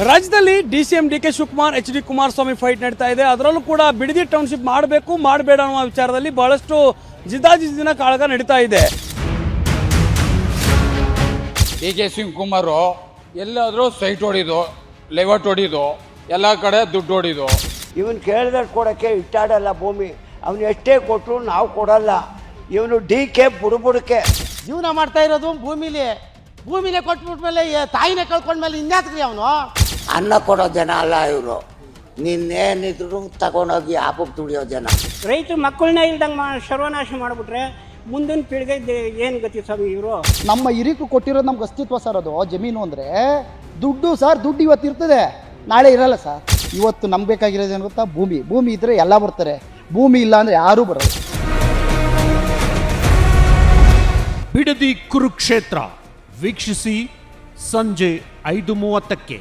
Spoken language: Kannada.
ರಾಜ್ಯದಲ್ಲಿ DCM D K Shivakumar H D Kumaraswamy fight ನಡೀತಾ ಇದೆ. ಅದರಲ್ಲೂ ಕೂಡ ಬಿಡದಿ ಟೌನ್ಶಿಪ್ ಮಾಡಬೇಕು ಮಾಡಬೇಡ ಅನ್ನುವ ವಿಚಾರದಲ್ಲಿ ಬಹಳಷ್ಟು ಜಿದ್ದಾಜಿದ್ದಿನ ಕಾಳಗ ನಡೀತಾ ಇದೆ. ಡಿ ಕೆ ಶಿವಕುಮಾರ್ ಎಲ್ಲಾದರೂ ಸೈಟ್ ಹೊಡಿದು ಲೆವಟ್ ಹೊಡಿದು ಎಲ್ಲ ಕಡೆ ದುಡ್ಡು ಹೊಡಿದು ಇವನು ಕೇಳಿದಷ್ಟು ಕೊಡೋಕ್ಕೆ ಇಟ್ಟಾಡಲ್ಲ ಭೂಮಿ. ಅವನು ಎಷ್ಟೇ ಕೊಟ್ಟರು ನಾವು ಕೊಡಲ್ಲ. ಇವನು ಡಿ ಕೆ ಬುಡುಬುಡಕ್ಕೆ ಜೀವನ ಮಾಡ್ತಾ ಇರೋದು ಭೂಮಿನೇ ಕೊಟ್ಬಿಟ್ಮೇಲೆ ತಾಯಿನೇ ಕಳ್ಕೊಂಡ್ಮೇಲೆ ಇನ್ಯಾತ್ರಿ ಅವನು. ಅನ್ನ ಕೊಡೋ ಜನ ಅಲ್ಲ ಇವರು. ನಿನ್ನೇನಿದ್ರು ತಗೊಂಡೋಗಿ ಆಪಕ್ಕೆ ದುಡಿಯೋ ಜನ. ರೈತರು ಮಕ್ಕಳನ್ನ ಇಲ್ದಂಗೆ ಸರ್ವನಾಶ ಮಾಡಿಬಿಟ್ರೆ ಮುಂದಿನ ಪೀಳಿಗೆ ಏನು ಗತಿ ಸ್ವಾಮಿ ಇವರು. ನಮ್ಮ ಹಿರಿಕರು ಕೊಟ್ಟಿರೋದು ನಮ್ಗೆ ಅಸ್ತಿತ್ವ ಸರ್. ಅದು ಜಮೀನು ಅಂದರೆ ದುಡ್ಡು ಸರ್. ದುಡ್ಡು ಇವತ್ತು ಇರ್ತದೆ, ನಾಳೆ ಇರಲ್ಲ ಸರ್. ಇವತ್ತು ನಮ್ಗೆ ಬೇಕಾಗಿರೋದು ಏನು ಗೊತ್ತಾ? ಭೂಮಿ ಇದ್ದರೆ ಎಲ್ಲ ಬರ್ತಾರೆ. ಭೂಮಿ ಇಲ್ಲ ಅಂದರೆ ಯಾರೂ ಬರಲ್ಲ. ಬಿಡದಿ ಕುರುಕ್ಷೇತ್ರ ವೀಕ್ಷಿಸಿ ಸಂಜೆ 5:30ಕ್ಕೆ.